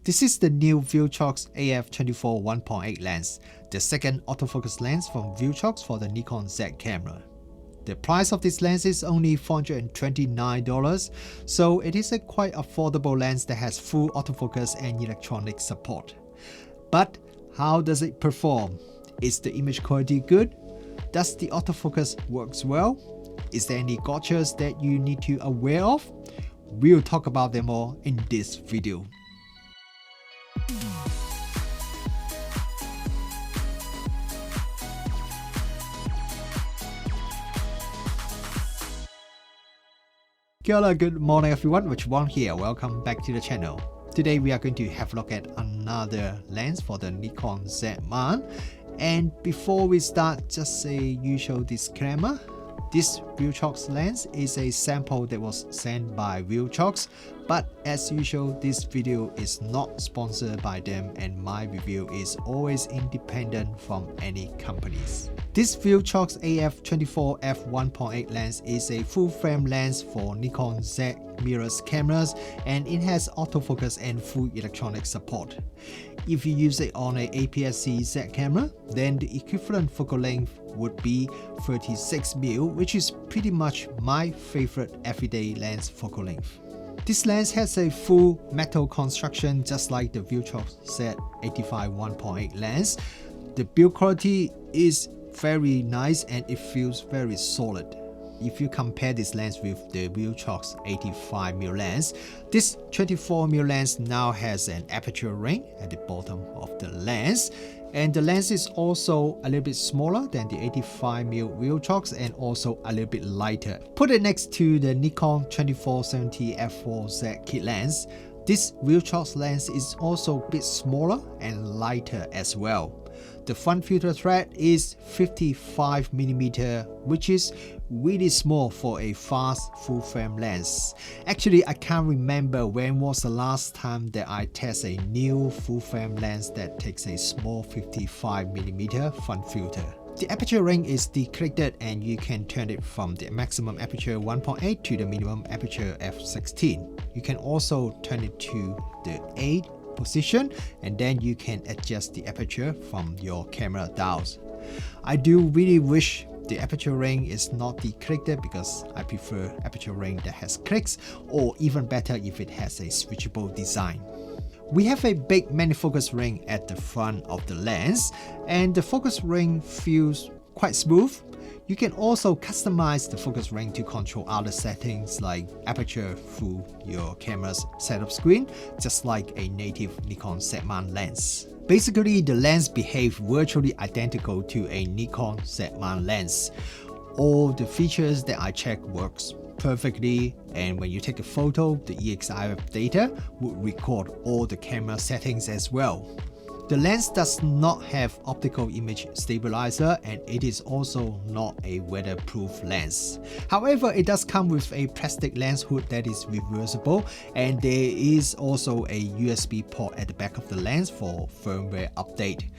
This is the new Viltrox AF 24 1.8 lens, the second autofocus lens from Viltrox for the Nikon Z camera. The price of this lens is only $429, so it is a quite affordable lens that has full autofocus and electronic support. But how does it perform? Is the image quality good? Does the autofocus works well? Is there any gotchas that you need to aware of? We'll talk about them all in this video. Good morning everyone, Viltrox here. Welcome back to the channel. Today we are going to have a look at another lens for the Nikon Z1. And before we start, just a usual disclaimer. This Viltrox lens is a sample that was sent by Viltrox, but as usual, this video is not sponsored by them and my review is always independent from any companies. This Viltrox AF 24 f1.8 lens is a full frame lens for Nikon Z mirrorless cameras, and it has autofocus and full electronic support. If you use it on a APS-C Z camera, then the equivalent focal length would be 36mm, which is pretty much my favorite everyday lens focal length. This lens has a full metal construction just like the Viltrox Z85 1.8 lens. The build quality is very nice and it feels very solid. If you compare this lens with the Viltrox 85mm lens, this 24mm lens now has an aperture ring at the bottom of the lens, and the lens is also a little bit smaller than the 85mm Viltrox and also a little bit lighter. Put it next to the Nikon 2470 f4Z kit lens. This Viltrox lens is also a bit smaller and lighter as well. The front filter thread is 55mm, which is really small for a fast full frame lens. Actually, I can't remember when was the last time that I test a new full frame lens that takes a small 55mm front filter. The aperture ring is declicked and you can turn it from the maximum aperture 1.8 to the minimum aperture f16. You can also turn it to the 8 position, and then you can adjust the aperture from your camera dials. I do really wish the aperture ring is not declicked because I prefer aperture ring that has clicks, or even better if it has a switchable design. We have a big magnifocus ring at the front of the lens, and the focus ring feels quite smooth. You can also customize the focus ring to control other settings like aperture through your camera's setup screen, just like a native Nikon Z1 lens. Basically, the lens behaves virtually identical to a Nikon Z1 lens. All the features that I checked works perfectly, and when you take a photo, the EXIF data would record all the camera settings as well. The lens does not have optical image stabilizer, and it is also not a weatherproof lens. However, it does come with a plastic lens hood that is reversible, and there is also a USB port at the back of the lens for firmware update.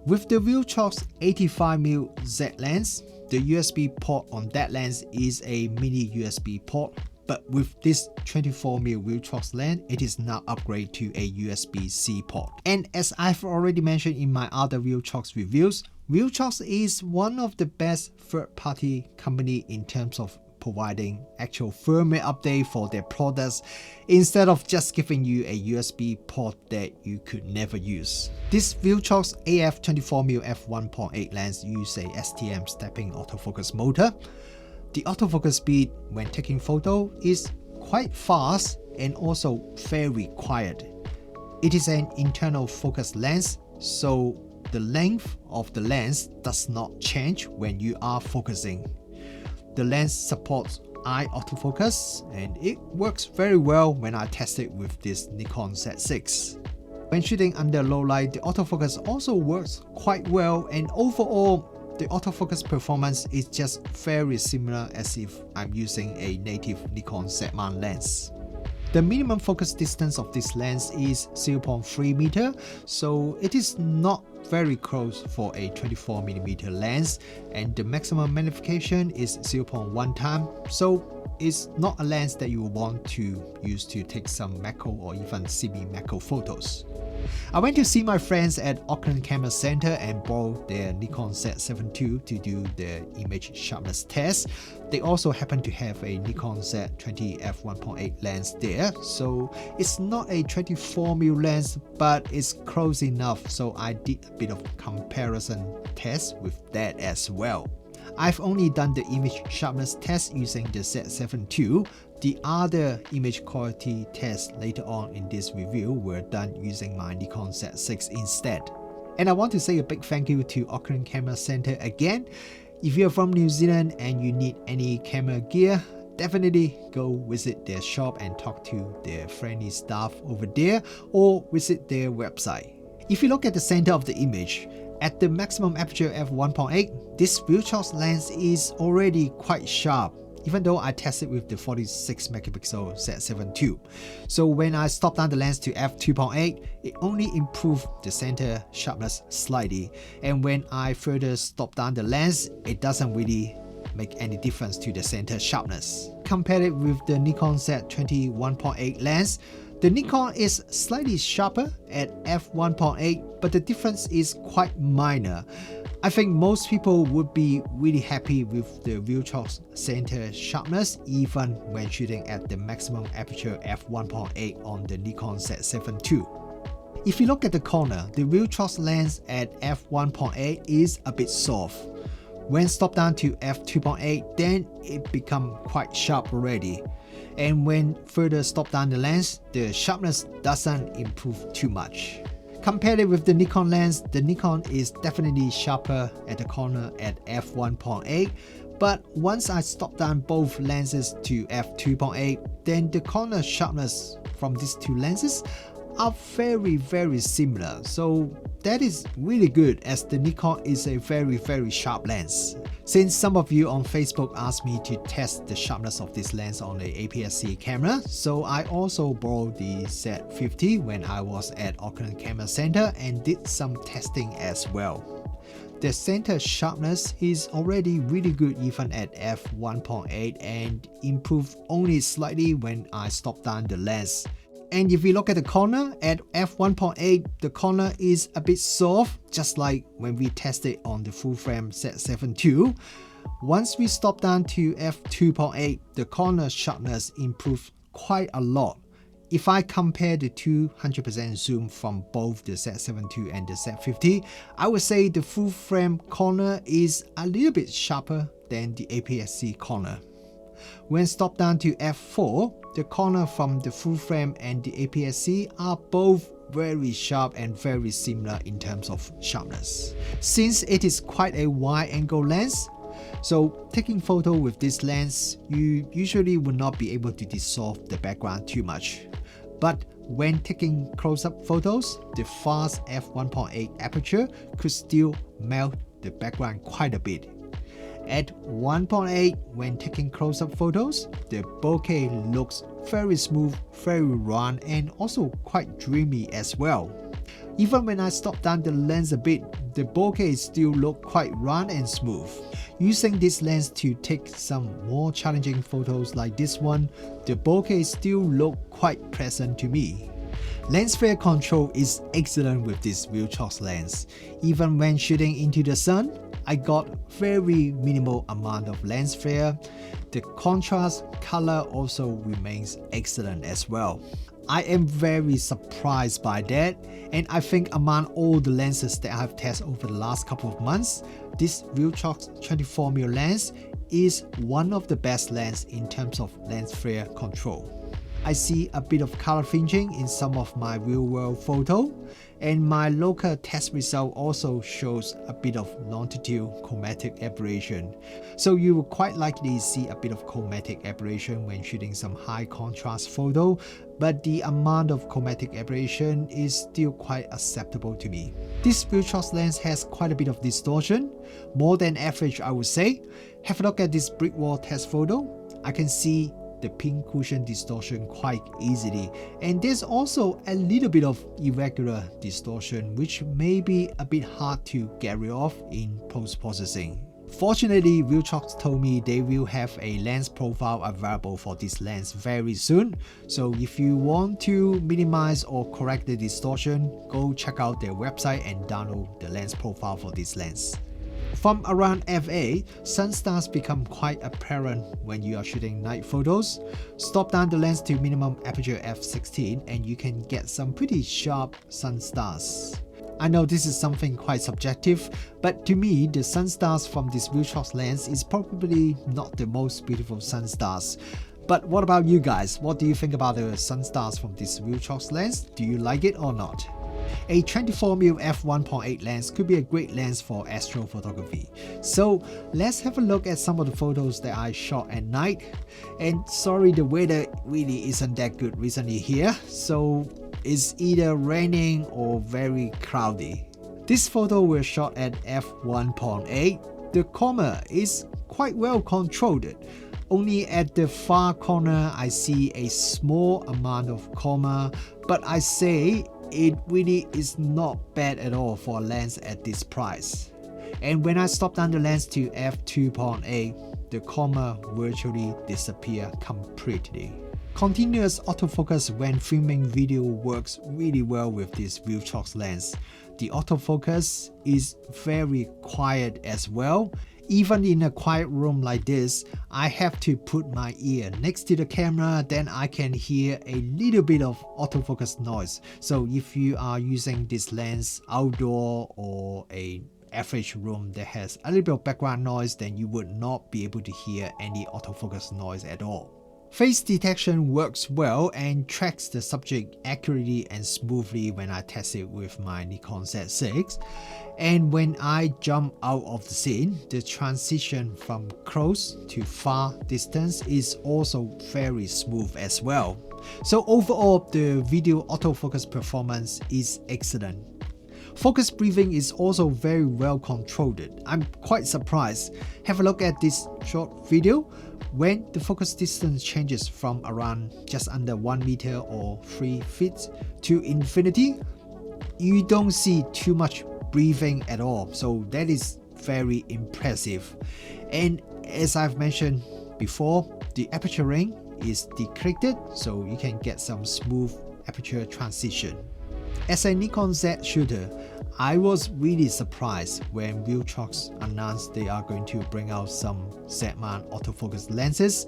With the Viltrox 85mm Z lens, the USB port on that lens is a mini USB port. But with this 24mm Viltrox lens, it is now upgraded to a USB-C port. And as I've already mentioned in my other Viltrox reviews, Viltrox is one of the best third-party company in terms of providing actual firmware update for their products instead of just giving you a USB port that you could never use. This Viltrox AF 24mm f1.8 lens uses a STM stepping autofocus motor. The autofocus speed when taking photo is quite fast and also very quiet. It is an internal focus lens, so the length of the lens does not change when you are focusing. The lens supports eye autofocus and it works very well when I test it with this Nikon Z6. When shooting under low light, the autofocus also works quite well, and overall the autofocus performance is just very similar as if I'm using a native Nikon Z1 lens. The minimum focus distance of this lens is 0.3 meter, so it is not very close for a 24mm lens, and the maximum magnification is 0.1 time, so it's not a lens that you want to use to take some macro or even semi-macro photos. I went to see my friends at Auckland Camera Center and borrowed their Nikon Z7 II to do the image sharpness test. They also happen to have a Nikon Z20 f1.8 lens there, so it's not a 24mm lens, but it's close enough, so I did a bit of comparison test with that as well. I've only done the image sharpness test using the Z7 II. The other image quality tests later on in this review were done using my Nikon Z6 instead. And I want to say a big thank you to Auckland Camera Center again. If you're from New Zealand and you need any camera gear, definitely go visit their shop and talk to their friendly staff over there, or visit their website. If you look at the center of the image, at the maximum aperture f1.8, this Viltrox lens is already quite sharp, even though I tested with the 46 megapixel Z7 II. So when I stopped down the lens to f2.8, it only improved the center sharpness slightly, and when I further stopped down the lens, it doesn't really make any difference to the center sharpness. Compared it with the Nikon Z20 1.8 lens, the Nikon is slightly sharper at f1.8, but the difference is quite minor. I think most people would be really happy with the Viltrox center sharpness even when shooting at the maximum aperture f1.8 on the Nikon Z7 II. If you look at the corner, the Viltrox lens at f1.8 is a bit soft. When stopped down to f2.8, then it becomes quite sharp already. And when further stop down the lens, the sharpness doesn't improve too much. Compared with the Nikon lens, the Nikon is definitely sharper at the corner at f1.8, but once I stop down both lenses to f2.8, then the corner sharpness from these two lenses are very similar, so that is really good as the Nikon is a very sharp lens. Since some of you on Facebook asked me to test the sharpness of this lens on the APS-C camera, so I also borrowed the Z50 when I was at Auckland Camera Center and did some testing as well. The center sharpness is already really good even at f1.8 and improved only slightly when I stopped down the lens. And if we look at the corner at f1.8, the corner is a bit soft, just like when we tested on the full frame Z7 II. Once we stop down to f2.8, the corner sharpness improved quite a lot. If I compare the 200% zoom from both the Z7 II and the Z50, I would say the full frame corner is a little bit sharper than the APS-C corner. When stopped down to f4, the corner from the full frame and the APS-C are both very sharp and very similar in terms of sharpness. Since it is quite a wide angle lens, so taking photo with this lens, you usually will not be able to dissolve the background too much. But when taking close-up photos, the fast f1.8 aperture could still melt the background quite a bit. At 1.8, when taking close-up photos, the bokeh looks very smooth, very round, and also quite dreamy as well. Even when I stop down the lens a bit, the bokeh still look quite round and smooth. Using this lens to take some more challenging photos like this one, the bokeh still look quite pleasant to me. Lens flare control is excellent with this Viltrox lens. Even when shooting into the sun, I got very minimal amount of lens flare. The contrast color also remains excellent as well. I am very surprised by that, and I think among all the lenses that I have tested over the last couple of months, this Viltrox 24mm lens is one of the best lenses in terms of lens flare control. I see a bit of color fringing in some of my real-world photo, and my local test result also shows a bit of longitude chromatic aberration. So you will quite likely see a bit of chromatic aberration when shooting some high contrast photo, but the amount of chromatic aberration is still quite acceptable to me. This Viltrox lens has quite a bit of distortion, more than average I would say. Have a look at this brick wall test photo. I can see the pincushion distortion quite easily, and there's also a little bit of irregular distortion which may be a bit hard to get rid of in post-processing. Fortunately, Viltrox told me they will have a lens profile available for this lens very soon, so if you want to minimize or correct the distortion, go check out their website and download the lens profile for this lens. From around f8, sunstars become quite apparent when you are shooting night photos. Stop down the lens to minimum aperture f16 and you can get some pretty sharp sunstars. I know this is something quite subjective, but to me, the sunstars from this Viltrox lens is probably not the most beautiful sunstars. But what about you guys? What do you think about the sunstars from this Viltrox lens? Do you like it or not? A 24mm f1.8 lens could be a great lens for astrophotography. So let's have a look at some of the photos that I shot at night. And sorry, the weather really isn't that good recently here, so it's either raining or very cloudy. This photo was shot at f1.8. The Coma is quite well controlled. Only at the far corner I see a small amount of Coma, but I say it really is not bad at all for a lens at this price. And when I stop down the lens to f2.8, the Coma virtually disappears completely. Continuous autofocus when filming video works really well with this Viltrox lens. The autofocus is very quiet as well. Even in a quiet room like this, I have to put my ear next to the camera, then I can hear a little bit of autofocus noise. So if you are using this lens outdoor or a average room that has a little bit of background noise, then you would not be able to hear any autofocus noise at all. Face detection works well and tracks the subject accurately and smoothly when I test it with my Nikon Z6. And when I jump out of the scene, the transition from close to far distance is also very smooth as well. So overall, the video autofocus performance is excellent. Focus breathing is also very well controlled. I'm quite surprised. Have a look at this short video. When the focus distance changes from around just under 1 meter or 3 feet to infinity, you don't see too much breathing at all. So that is very impressive. And as I've mentioned before, the aperture ring is decreased, so you can get some smooth aperture transition. As a Nikon Z shooter, I was really surprised when Viltrox announced they are going to bring out some Z-mount autofocus lenses.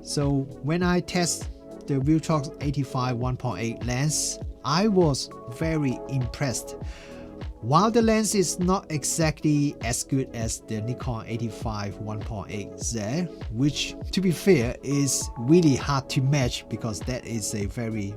So when I test the Viltrox 85 1.8 lens, I was very impressed. While the lens is not exactly as good as the Nikon 85 1.8 Z, which to be fair is really hard to match because that is a very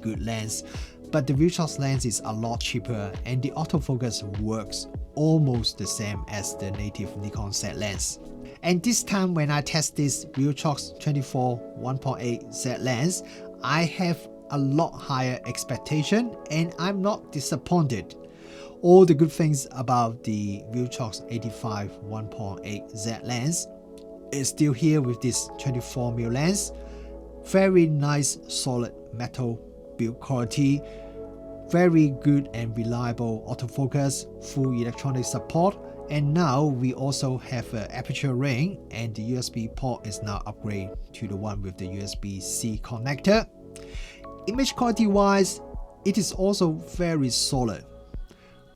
good lens, but the Viltrox lens is a lot cheaper and the autofocus works almost the same as the native Nikon Z lens. And this time when I test this Viltrox 24 1.8 Z lens, I have a lot higher expectation and I'm not disappointed. All the good things about the Viltrox 85 1.8 Z lens is still here with this 24mm lens. Very nice solid metal build quality, very good and reliable autofocus, full electronic support, and now we also have an aperture ring and the USB port is now upgraded to the one with the USB-C connector. Image quality wise, it is also very solid.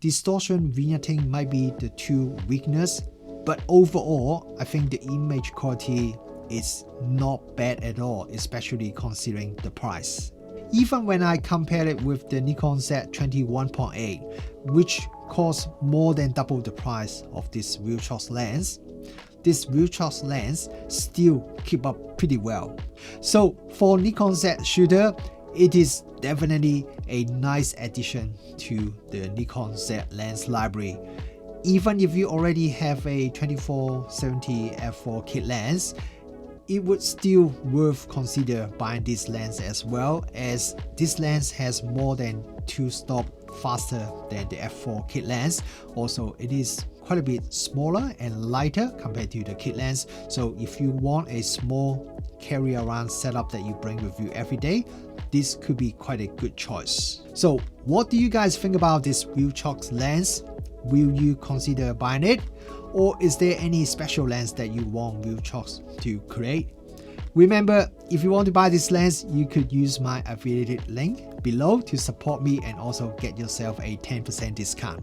Distortion vignetting might be the two weakness, but overall I think the image quality is not bad at all, especially considering the price. Even when I compare it with the Nikon Z20 1.8, which costs more than double the price of this Viltrox lens, this Viltrox lens still keep up pretty well. So for Nikon Z shooter, it is definitely a nice addition to the Nikon Z lens library. Even if you already have a 2470 f4 kit lens, it would still worth consider buying this lens as well, as this lens has more than to stop faster than the f4 kit lens. Also, it is quite a bit smaller and lighter compared to the kit lens. So if you want a small carry around setup that you bring with you every day, this could be quite a good choice. So what do you guys think about this Viltrox lens? Will you consider buying it? Or is there any special lens that you want Viltrox to create? Remember, if you want to buy this lens, you could use my affiliated link below to support me and also get yourself a 10% discount.